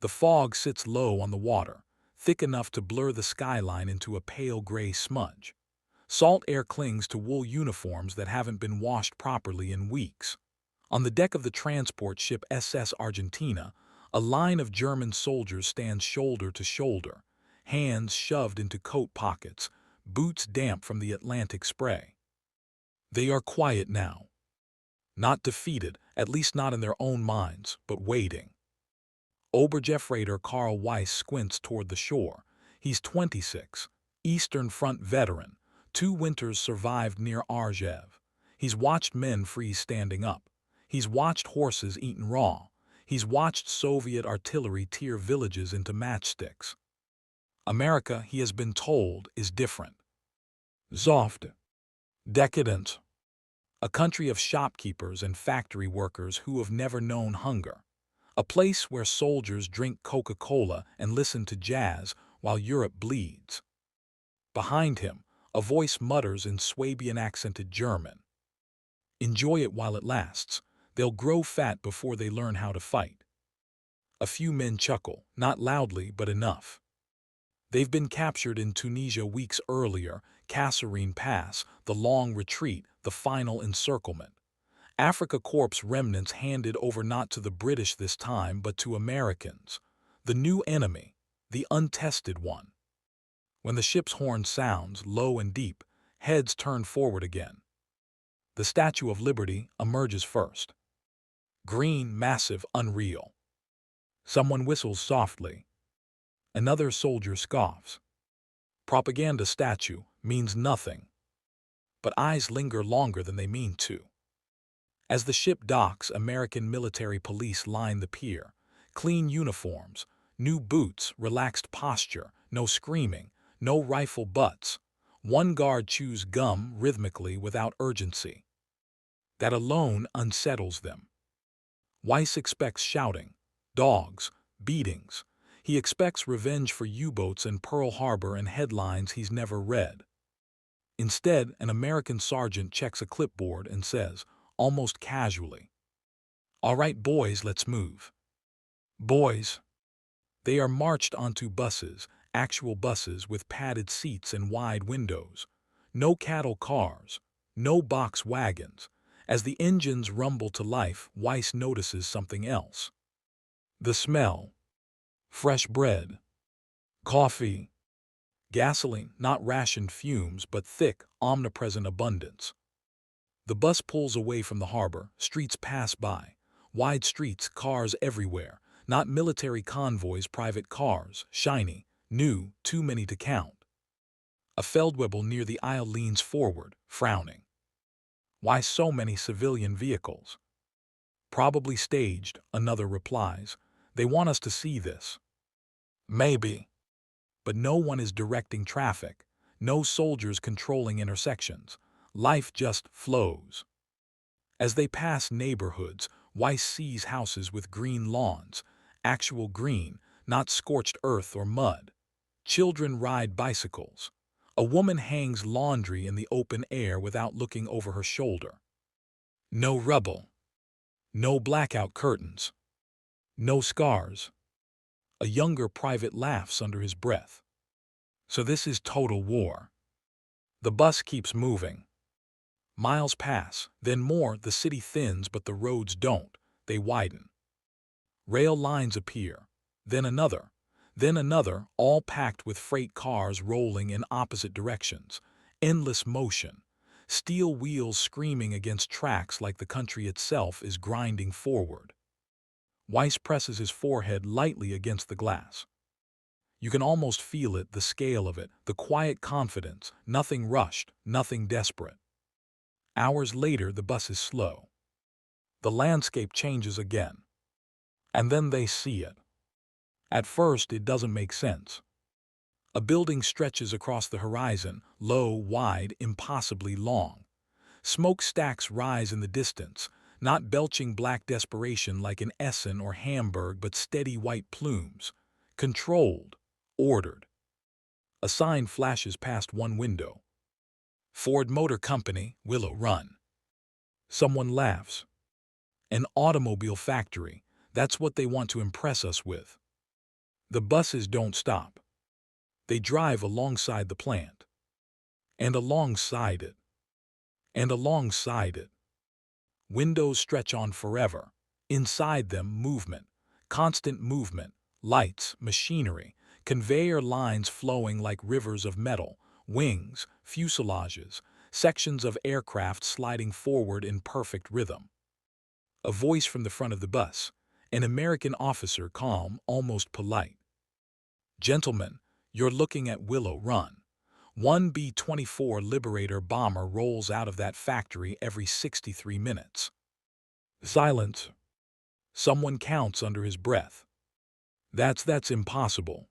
The fog sits low on the water, thick enough to blur the skyline into a pale gray smudge. Salt air clings to wool uniforms that haven't been washed properly in weeks. On the deck of the transport ship SS Argentina, a line of German soldiers stands shoulder to shoulder, hands shoved into coat pockets, boots damp from the Atlantic spray. They are quiet now. Not defeated, at least not in their own minds, but waiting. Oberjefreighter Karl Weiss squints toward the shore. He's 26, Eastern Front veteran, 2 winters survived near Argev. He's watched men freeze standing up. He's watched horses eaten raw. He's watched Soviet artillery tear villages into matchsticks. America, he has been told, is different. Soft. Decadent. A country of shopkeepers and factory workers who have never known hunger. A place where soldiers drink Coca-Cola and listen to jazz while Europe bleeds. Behind him, a voice mutters in Swabian-accented German. Enjoy it while it lasts. They'll grow fat before they learn how to fight. A few men chuckle, not loudly but enough. They've been captured in Tunisia weeks earlier, Kasserine Pass, the long retreat, the final encirclement. Africa Corps remnants handed over not to the British this time but to Americans. The new enemy, the untested one. When the ship's horn sounds, low and deep, heads turn forward again. The Statue of Liberty emerges first. Green, massive, unreal. Someone whistles softly. Another soldier scoffs. Propaganda statue means nothing. But eyes linger longer than they mean to. As the ship docks, American military police line the pier. Clean uniforms, new boots, relaxed posture, no screaming, no rifle butts. One guard chews gum rhythmically without urgency. That alone unsettles them. Weiss expects shouting, dogs, beatings. He expects revenge for U-boats and Pearl Harbor and headlines he's never read. Instead, an American sergeant checks a clipboard and says, almost casually, "All right, boys, let's move." Boys. They are marched onto buses, actual buses with padded seats and wide windows. No cattle cars, no box wagons. As the engines rumble to life, Weiss notices something else. The smell. Fresh bread. Coffee. Gasoline, not rationed fumes, but thick, omnipresent abundance. The bus pulls away from the harbor, streets pass by. Wide streets, cars everywhere. Not military convoys, private cars, shiny, new, too many to count. A Feldwebel near the aisle leans forward, frowning. Why so many civilian vehicles? Probably staged, another replies. They want us to see this. Maybe. But no one is directing traffic. No soldiers controlling intersections. Life just flows. As they pass neighborhoods, Weiss sees houses with green lawns. Actual green, not scorched earth or mud. Children ride bicycles. A woman hangs laundry in the open air without looking over her shoulder. No rubble. No blackout curtains. No scars. A younger private laughs under his breath. So this is total war. The bus keeps moving. Miles pass, then more. The city thins, but the roads don't. They widen. Rail lines appear, then another, all packed with freight cars rolling in opposite directions. Endless motion. Steel wheels screaming against tracks like the country itself is grinding forward. Weiss presses his forehead lightly against the glass. You can almost feel it, the scale of it, the quiet confidence, nothing rushed, nothing desperate. Hours later, the bus is slow. The landscape changes again. And then they see it. At first, it doesn't make sense. A building stretches across the horizon, low, wide, impossibly long. Smokestacks rise in the distance, not belching black desperation like in Essen or Hamburg, but steady white plumes. Controlled, ordered. A sign flashes past one window. Ford Motor Company, Willow Run. Someone laughs. An automobile factory, that's what they want to impress us with. The buses don't stop. They drive alongside the plant. And alongside it. And alongside it. Windows stretch on forever. Inside them, movement. Constant movement. Lights, machinery, conveyor lines flowing like rivers of metal, wings, fuselages, sections of aircraft sliding forward in perfect rhythm. A voice from the front of the bus, an American officer, calm, almost polite. "Gentlemen, you're looking at Willow Run. One B-24 Liberator bomber rolls out of that factory every 63 minutes. Silence. Someone counts under his breath. That's impossible.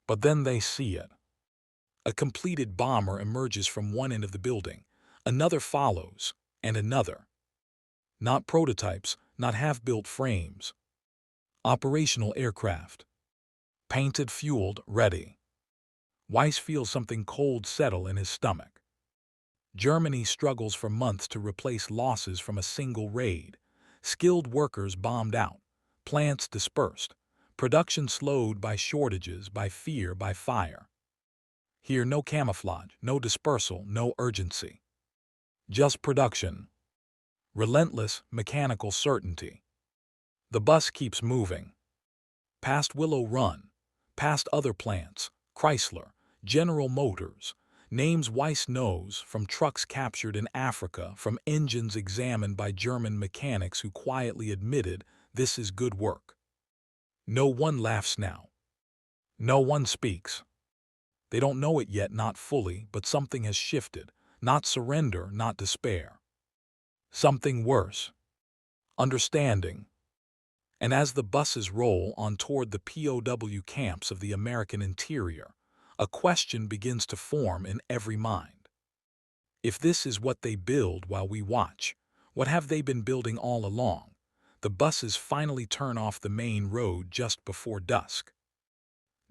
But then they see it. A completed bomber emerges from one end of the building. Another follows, and another. Not prototypes, not half-built frames. Operational aircraft. Painted, fueled, ready. Weiss feels something cold settle in his stomach. Germany struggles for months to replace losses from a single raid. Skilled workers bombed out. Plants dispersed. Production slowed by shortages, by fear, by fire. Here, no camouflage, no dispersal, no urgency. Just production. Relentless, mechanical certainty. The bus keeps moving. Past Willow Run. Past other plants. Chrysler, General Motors. Names Weiss knows, from trucks captured in Africa, from engines examined by German mechanics who quietly admitted, this is good work. No one laughs now. No one speaks. They don't know it yet, not fully, but something has shifted. Not surrender, not despair. Something worse. Understanding. And as the buses roll on toward the POW camps of the American interior, a question begins to form in every mind. If this is what they build while we watch, what have they been building all along? The buses finally turn off the main road just before dusk.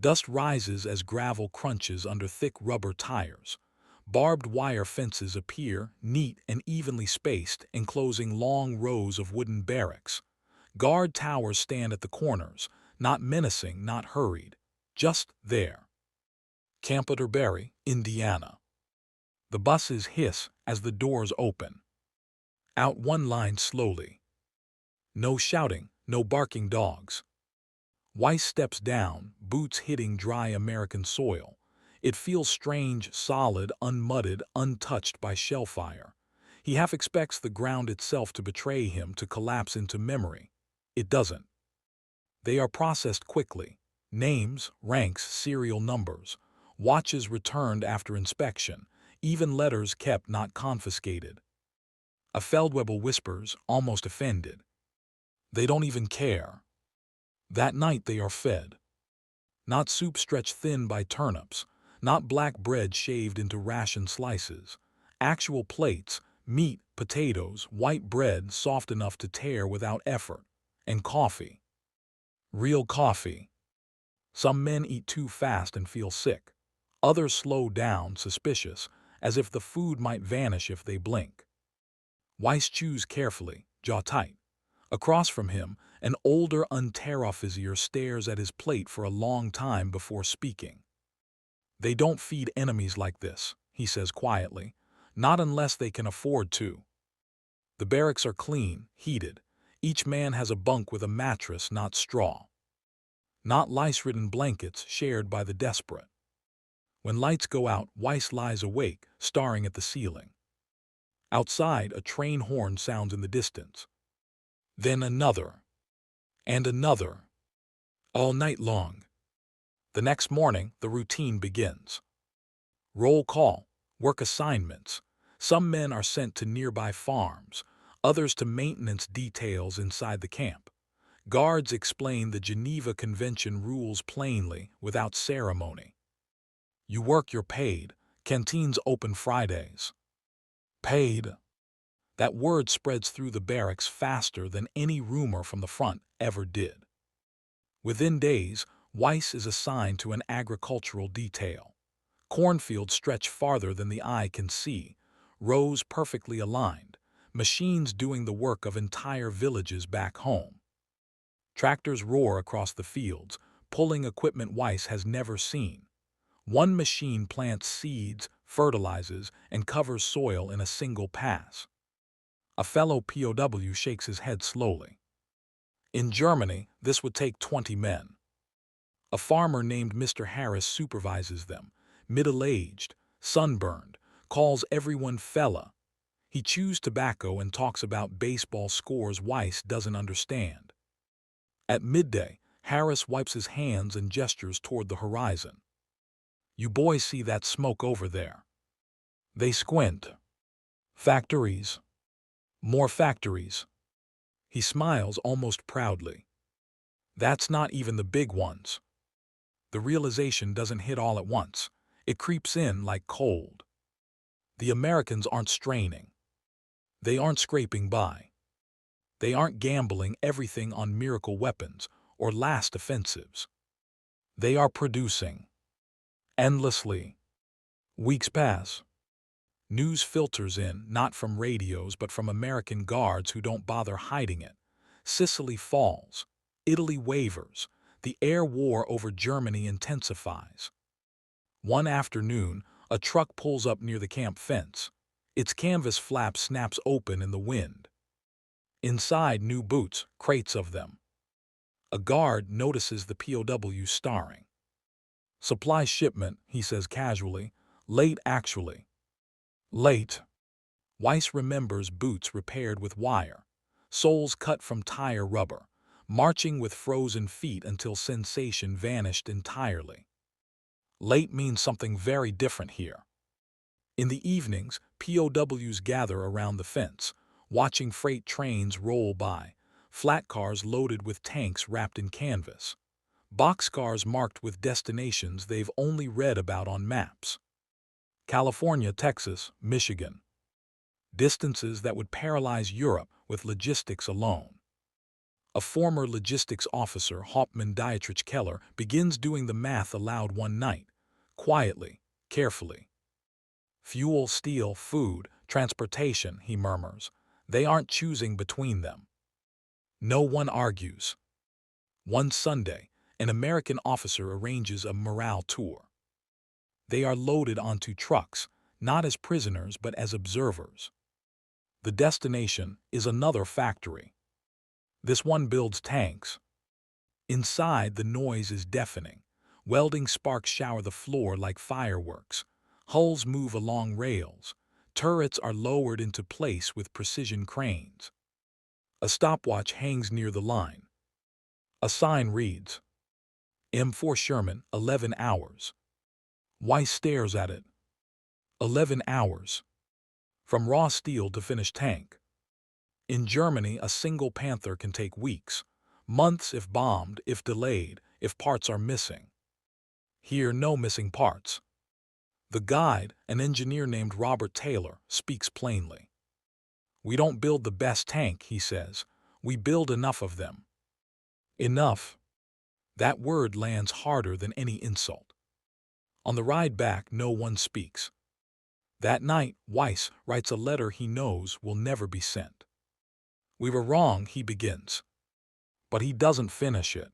Dust rises as gravel crunches under thick rubber tires. Barbed wire fences appear, neat and evenly spaced, enclosing long rows of wooden barracks. Guard towers stand at the corners, not menacing, not hurried, just there. Camp Utterberry, Indiana. The buses hiss as the doors open. Out one line slowly. No shouting, no barking dogs. Weiss steps down, boots hitting dry American soil. It feels strange, solid, unmudded, untouched by shellfire. He half expects the ground itself to betray him, to collapse into memory. It doesn't. They are processed quickly. Names, ranks, serial numbers. Watches returned after inspection. Even letters kept, not confiscated. A Feldwebel whispers, almost offended. They don't even care. That night they are fed. Not soup stretched thin by turnips, not black bread shaved into ration slices. Actual plates, meat, potatoes, white bread soft enough to tear without effort, and coffee. Real coffee. Some men eat too fast and feel sick. Others slow down, suspicious, as if the food might vanish if they blink. Weiss chews carefully, jaw tight. Across from him, an older Unteroffizier stares at his plate for a long time before speaking. They don't feed enemies like this, he says quietly, not unless they can afford to. The barracks are clean, heated. Each man has a bunk with a mattress, not straw. Not lice-ridden blankets shared by the desperate. When lights go out, Weiss lies awake, staring at the ceiling. Outside, a train horn sounds in the distance. Then another. And another. All night long. The next morning, the routine begins. Roll call, work assignments. Some men are sent to nearby farms, others to maintenance details inside the camp. Guards explain the Geneva Convention rules plainly, without ceremony. You work, you're paid. Canteens open Fridays. Paid. That word spreads through the barracks faster than any rumor from the front ever did. Within days, Weiss is assigned to an agricultural detail. Cornfields stretch farther than the eye can see, rows perfectly aligned, machines doing the work of entire villages back home. Tractors roar across the fields, pulling equipment Weiss has never seen. One machine plants seeds, fertilizes, and covers soil in a single pass. A fellow POW shakes his head slowly. In Germany, this would take 20 men. A farmer named Mr. Harris supervises them, middle-aged, sunburned, calls everyone fella. He chews tobacco and talks about baseball scores Weiss doesn't understand. At midday, Harris wipes his hands and gestures toward the horizon. You boys see that smoke over there? They squint. Factories. More factories. He smiles almost proudly. That's not even the big ones. The realization doesn't hit all at once. It creeps in like cold. The Americans aren't straining. They aren't scraping by. They aren't gambling everything on miracle weapons or last offensives. They are producing. Endlessly. Weeks pass. News filters in, not from radios but from American guards who don't bother hiding it. Sicily falls. Italy wavers. The air war over Germany intensifies. One afternoon, a truck pulls up near the camp fence. Its canvas flap snaps open in the wind. Inside, new boots, crates of them. A guard notices the POW starring. Supply shipment, he says casually. Late actually. Late. Weiss remembers boots repaired with wire, soles cut from tire rubber, marching with frozen feet until sensation vanished entirely. Late means something very different here. In the evenings, POWs gather around the fence, watching freight trains roll by, flat cars loaded with tanks wrapped in canvas, boxcars marked with destinations they've only read about on maps. California, Texas, Michigan. Distances that would paralyze Europe with logistics alone. A former logistics officer, Hauptmann Dietrich Keller, begins doing the math aloud one night, quietly, carefully. Fuel, steel, food, transportation, he murmurs. They aren't choosing between them. No one argues. One Sunday, an American officer arranges a morale tour. They are loaded onto trucks, not as prisoners but as observers. The destination is another factory. This one builds tanks. Inside, the noise is deafening. Welding sparks shower the floor like fireworks. Hulls move along rails. Turrets are lowered into place with precision cranes. A stopwatch hangs near the line. A sign reads, M4 Sherman, 11 hours. Weiss stares at it. 11 hours. From raw steel to finished tank. In Germany, a single Panther can take weeks, months if bombed, if delayed, if parts are missing. Here, no missing parts. The guide, an engineer named Robert Taylor, speaks plainly. We don't build the best tank, he says. We build enough of them. Enough. That word lands harder than any insult. On the ride back, no one speaks. That night, Weiss writes a letter he knows will never be sent. We were wrong, he begins. But he doesn't finish it.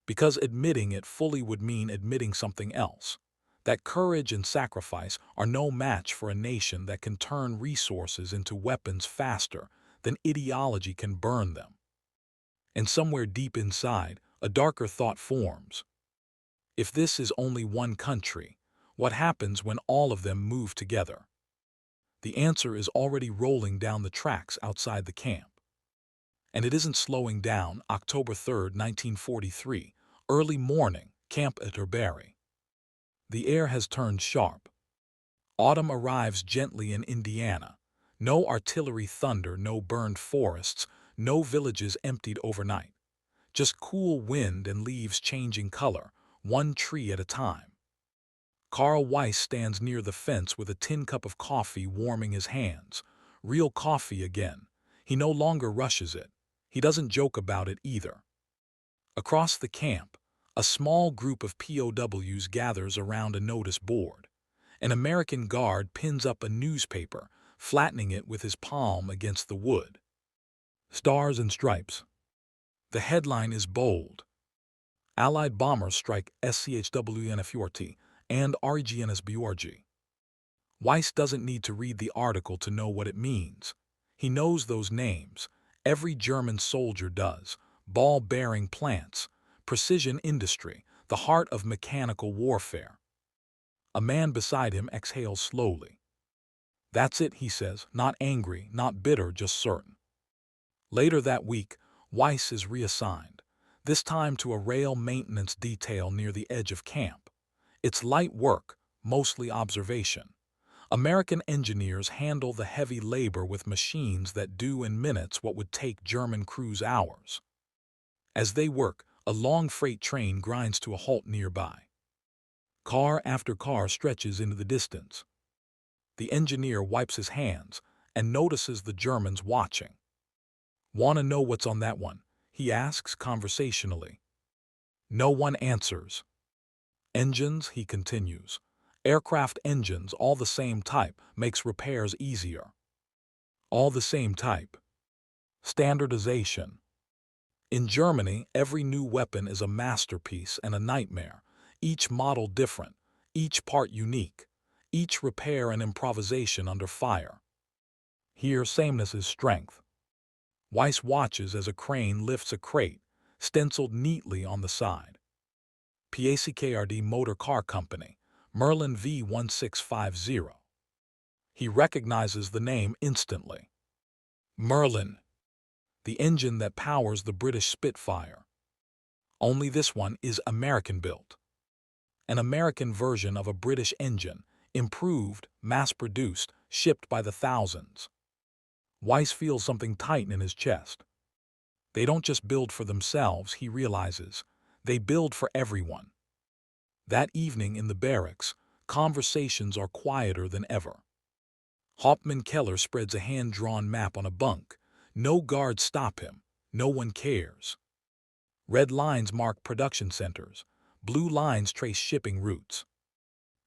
Because admitting it fully would mean admitting something else. That courage and sacrifice are no match for a nation that can turn resources into weapons faster than ideology can burn them. And somewhere deep inside, a darker thought forms. If this is only one country, what happens when all of them move together? The answer is already rolling down the tracks outside the camp. And it isn't slowing down. October 3rd, 1943, early morning, Camp Atterbury. The air has turned sharp. Autumn arrives gently in Indiana. No artillery thunder, no burned forests, no villages emptied overnight. Just cool wind and leaves changing color, one tree at a time. Carl Weiss stands near the fence with a tin cup of coffee warming his hands. Real coffee again. He no longer rushes it. He doesn't joke about it either. Across the camp, a small group of POWs gathers around a notice board. An American guard pins up a newspaper, flattening it with his palm against the wood. Stars and Stripes. The headline is bold. Allied bombers strike SCHWNFURT and REGNSBURG. Weiss doesn't need to read the article to know what it means. He knows those names. Every German soldier does. Ball-bearing plants, precision industry, the heart of mechanical warfare. A man beside him exhales slowly. That's it, he says, not angry, not bitter, just certain. Later that week, Weiss is reassigned, this time to a rail maintenance detail near the edge of camp. It's light work, mostly observation. American engineers handle the heavy labor with machines that do in minutes what would take German crews hours. As they work, a long freight train grinds to a halt nearby. Car after car stretches into the distance. The engineer wipes his hands and notices the Germans watching. "Want to know what's on that one?" he asks conversationally. No one answers. "Engines," he continues. "Aircraft engines, all the same type, makes repairs easier." All the same type. Standardization. In Germany, every new weapon is a masterpiece and a nightmare, each model different, each part unique, each repair an improvisation under fire. Here, sameness is strength. Weiss watches as a crane lifts a crate, stenciled neatly on the side. PACKRD Motor Car Company, Merlin V1650. He recognizes the name instantly. Merlin, the engine that powers the British Spitfire. Only this one is American-built. An American version of a British engine, improved, mass-produced, shipped by the thousands. Weiss feels something tighten in his chest. They don't just build for themselves, he realizes. They build for everyone. That evening in the barracks, conversations are quieter than ever. Hauptmann Keller spreads a hand-drawn map on a bunk. No guards stop him. No one cares. Red lines mark production centers. Blue lines trace shipping routes.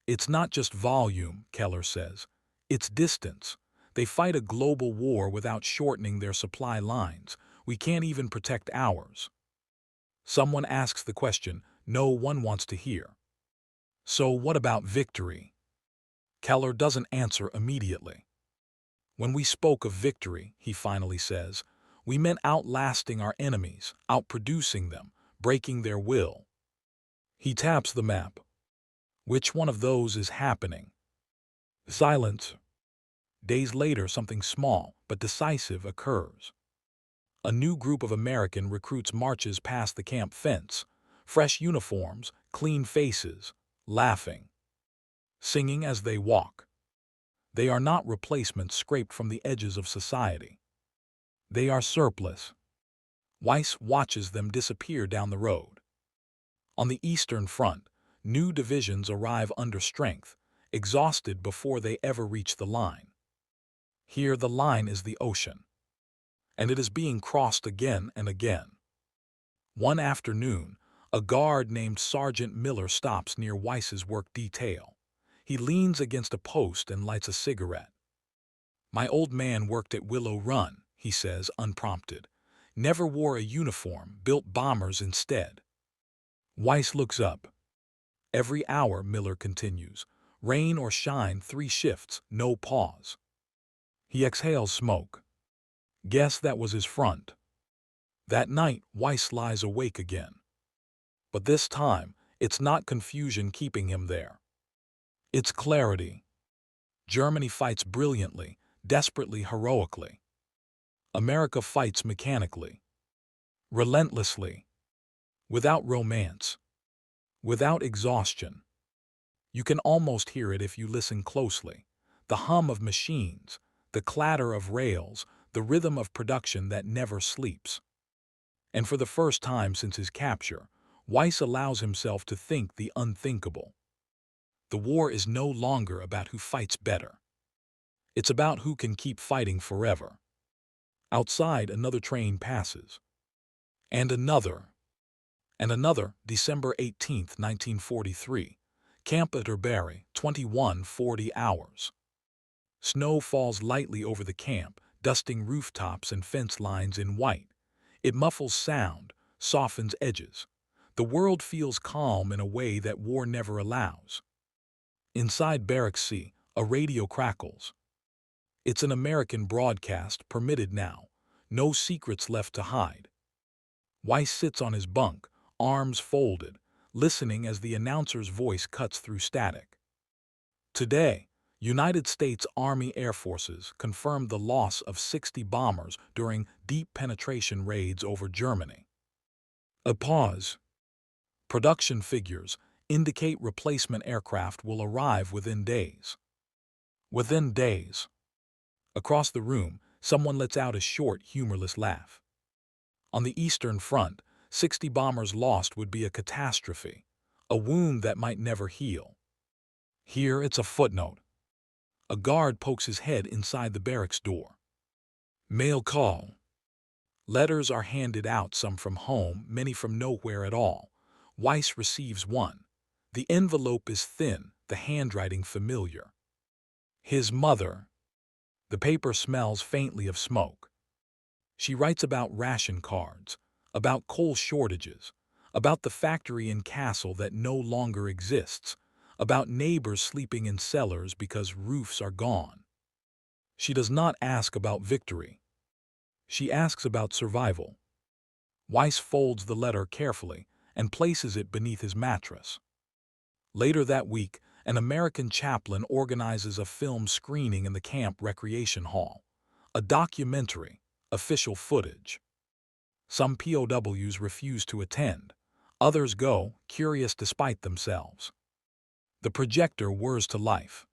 "It's not just volume," Keller says. "It's distance. They fight a global war without shortening their supply lines. We can't even protect ours." Someone asks the question no one wants to hear. "So what about victory?" Keller doesn't answer immediately. "When we spoke of victory," he finally says, "we meant outlasting our enemies, outproducing them, breaking their will." He taps the map. Which one of those is happening? Silence. Days later, something small but decisive occurs. A new group of American recruits marches past the camp fence, fresh uniforms, clean faces, laughing, singing as they walk. They are not replacements scraped from the edges of society. They are surplus. Weiss watches them disappear down the road. On the Eastern Front, new divisions arrive under strength, exhausted before they ever reach the line. Here the line is the ocean, and it is being crossed again and again. One afternoon, a guard named Sergeant Miller stops near Weiss's work detail. He leans against a post and lights a cigarette. "My old man worked at Willow Run," he says, unprompted. "Never wore a uniform, built bombers instead." Weiss looks up. "Every hour," Miller continues. "Rain or shine, 3 shifts, no pause." He exhales smoke. Guess that was his front. That night, Weiss lies awake again. But this time, it's not confusion keeping him there. It's clarity. Germany fights brilliantly, desperately, heroically. America fights mechanically, relentlessly, without romance, without exhaustion. You can almost hear it if you listen closely. The hum of machines, the clatter of rails, the rhythm of production that never sleeps. And for the first time since his capture, Weiss allows himself to think the unthinkable. The war is no longer about who fights better. It's about who can keep fighting forever. Outside, another train passes. And another. And another, December 18, 1943. Camp Atterbury, 21:40 hours. Snow falls lightly over the camp, dusting rooftops and fence lines in white. It muffles sound, softens edges. The world feels calm in a way that war never allows. Inside Barracks C, a radio crackles. It's an American broadcast, permitted now. No secrets left to hide. Weiss sits on his bunk, arms folded, listening as the announcer's voice cuts through static. Today, United States Army Air Forces confirmed the loss of 60 bombers during deep penetration raids over Germany. A pause. Production figures indicate replacement aircraft will arrive within days. Within days. Across the room, someone lets out a short, humorless laugh. On the Eastern Front, 60 bombers lost would be a catastrophe, a wound that might never heal. Here it's a footnote. A guard pokes his head inside the barracks door. Mail call. Letters are handed out, some from home, many from nowhere at all. Weiss receives one. The envelope is thin, the handwriting familiar. His mother. The paper smells faintly of smoke. She writes about ration cards, about coal shortages, about the factory in Kassel that no longer exists, about neighbors sleeping in cellars because roofs are gone. She does not ask about victory. She asks about survival. Weiss folds the letter carefully and places it beneath his mattress. Later that week, an American chaplain organizes a film screening in the camp recreation hall. A documentary, official footage. Some POWs refuse to attend. Others go, curious despite themselves. The projector whirs to life.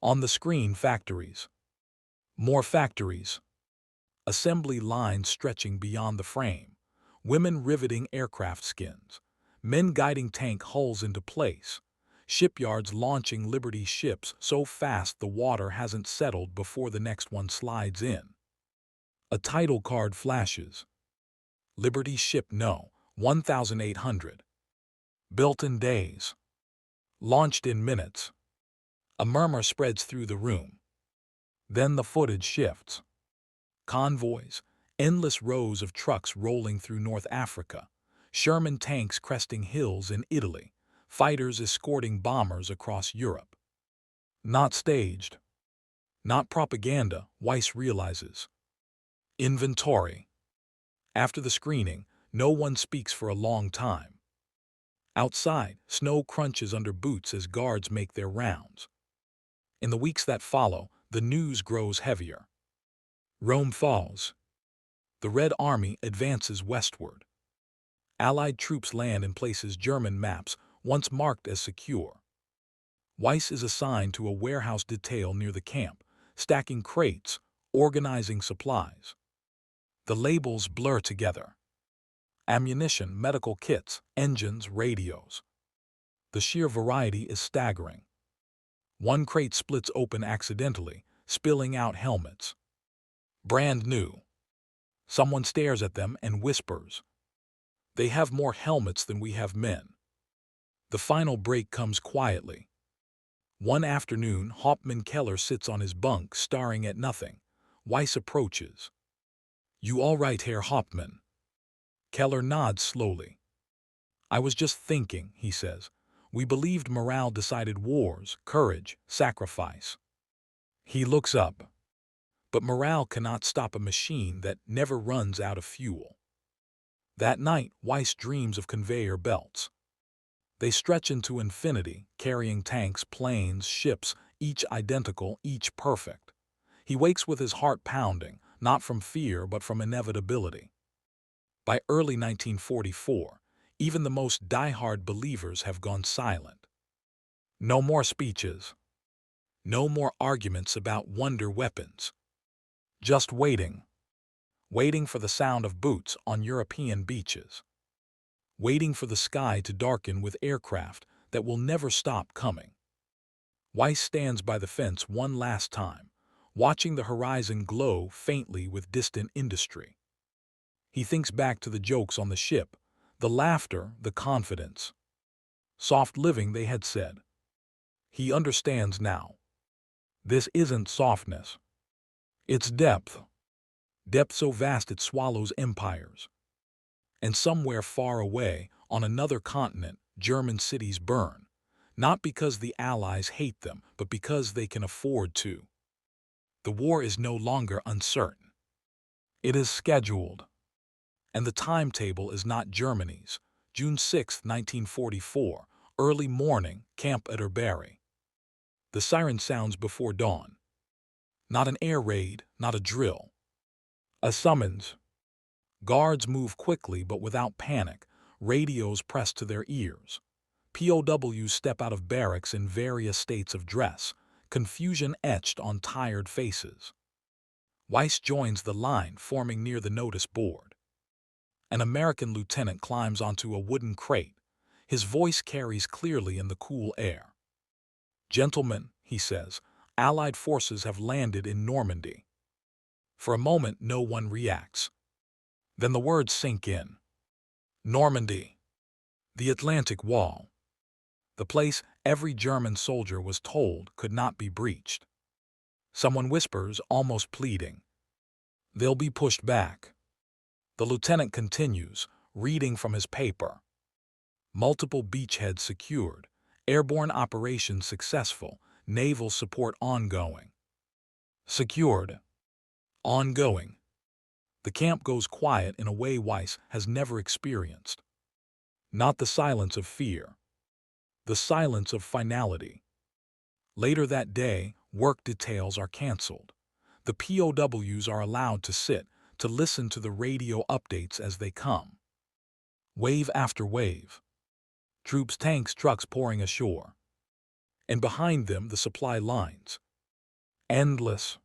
On the screen, factories. More factories. Assembly lines stretching beyond the frame. Women riveting aircraft skins. Men guiding tank hulls into place. Shipyards launching Liberty ships so fast the water hasn't settled before the next one slides in. A title card flashes. Liberty ship No. 1800. Built in days. Launched in minutes. A murmur spreads through the room. Then the footage shifts. Convoys, endless rows of trucks rolling through North Africa, Sherman tanks cresting hills in Italy, fighters escorting bombers across Europe. Not staged. Not propaganda, Weiss realizes. Inventory. After the screening, no one speaks for a long time. Outside, snow crunches under boots as guards make their rounds. In the weeks that follow, the news grows heavier. Rome falls. The Red Army advances westward. Allied troops land in places German maps once marked as secure. Weiss is assigned to a warehouse detail near the camp, stacking crates, organizing supplies. The labels blur together. Ammunition, medical kits, engines, radios. The sheer variety is staggering. One crate splits open accidentally, spilling out helmets. Brand new. Someone stares at them and whispers. They have more helmets than we have men. The final break comes quietly. One afternoon, Hauptmann Keller sits on his bunk, staring at nothing. Weiss approaches. "You all right, Herr Hauptmann?" Keller nods slowly. "I was just thinking," he says. "We believed morale decided wars, courage, sacrifice." He looks up. But morale cannot stop a machine that never runs out of fuel. That night, Weiss dreams of conveyor belts. They stretch into infinity, carrying tanks, planes, ships, each identical, each perfect. He wakes with his heart pounding, not from fear but from inevitability. By early 1944, even the most die-hard believers have gone silent. No more speeches. No more arguments about wonder weapons. Just waiting. Waiting for the sound of boots on European beaches. Waiting for the sky to darken with aircraft that will never stop coming. Weiss stands by the fence one last time, watching the horizon glow faintly with distant industry. He thinks back to the jokes on the ship, the laughter, the confidence. Soft living, they had said. He understands now. This isn't softness. It's depth. Depth so vast it swallows empires. And somewhere far away, On another continent, German cities burn, not because the Allies hate them, but because they can afford to. The war is no longer uncertain. It is scheduled. And the timetable is not Germany's. June 6, 1944, early morning, Camp Etterbury. The siren sounds before dawn. Not an air raid, not a drill. A summons. Guards move quickly but without panic, radios pressed to their ears. POWs step out of barracks in various states of dress, confusion etched on tired faces. Weiss joins the line forming near the notice board. An American lieutenant climbs onto a wooden crate. His voice carries clearly in the cool air. "Gentlemen," he says, "Allied forces have landed in Normandy." For a moment, no one reacts. Then the words sink in. Normandy. The Atlantic Wall. The place every German soldier was told could not be breached. Someone whispers, almost pleading, "They'll be pushed back." The lieutenant continues, reading from his paper. Multiple beachheads secured, airborne operations successful, naval support ongoing. Secured. Ongoing. The camp goes quiet in a way Weiss has never experienced. Not the silence of fear. The silence of finality. Later that day, work details are canceled. The POWs are allowed to sit, to listen to the radio updates as they come. Wave after wave. Troops, tanks, trucks pouring ashore. And behind them, the supply lines. Endless.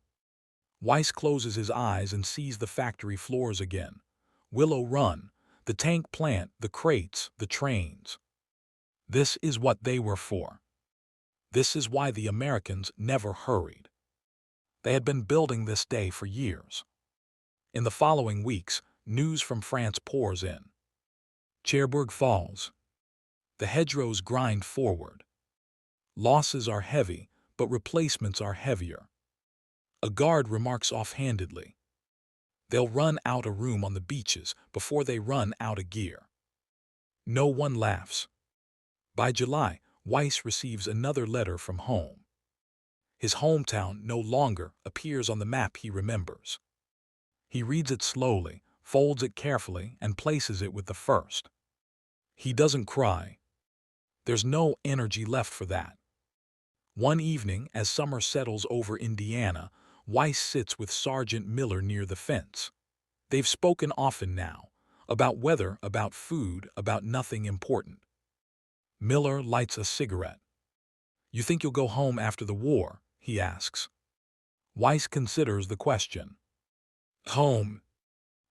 Weiss closes his eyes and sees the factory floors again. Willow Run, the tank plant, the crates, the trains. This is what they were for. This is why the Americans never hurried. They had been building this day for years. In the following weeks, news from France pours in. Cherbourg falls. The hedgerows grind forward. Losses are heavy, but replacements are heavier. A guard remarks offhandedly, "They'll run out of room on the beaches before they run out of gear." No one laughs. By July, Weiss receives another letter from home. His hometown no longer appears on the map he remembers. He reads it slowly, folds it carefully, and places it with the first. He doesn't cry. There's no energy left for that. One evening, as summer settles over Indiana, Weiss sits with Sergeant Miller near the fence. They've spoken often now, about weather, about food, about nothing important. Miller lights a cigarette. "You think you'll go home after the war?" he asks. Weiss considers the question. Home.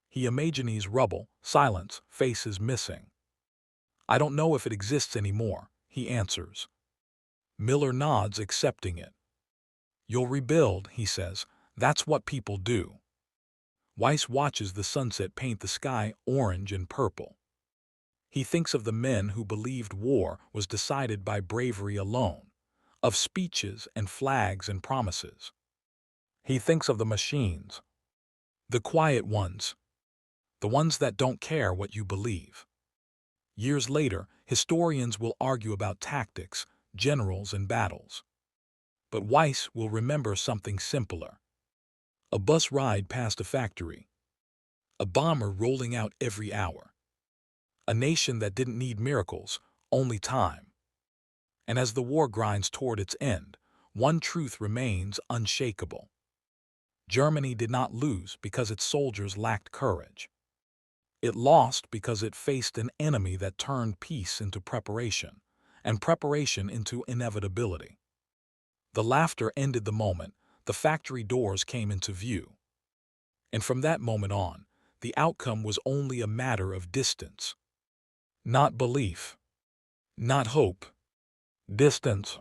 He imagines rubble, silence, faces missing. "I don't know if it exists anymore," he answers. Miller nods, accepting it. "You'll rebuild," he says. "That's what people do." Weiss watches the sunset paint the sky orange and purple. He thinks of the men who believed war was decided by bravery alone, of speeches and flags and promises. He thinks of the machines, the quiet ones, the ones that don't care what you believe. Years later, historians will argue about tactics, generals, and battles. But Weiss will remember something simpler. A bus ride past a factory. A bomber rolling out every hour. A nation that didn't need miracles, only time. And as the war grinds toward its end, one truth remains unshakable. Germany did not lose because its soldiers lacked courage. It lost because it faced an enemy that turned peace into preparation, and preparation into inevitability. The laughter ended the moment the factory doors came into view. And from that moment on, the outcome was only a matter of distance. Not belief. Not hope. Distance.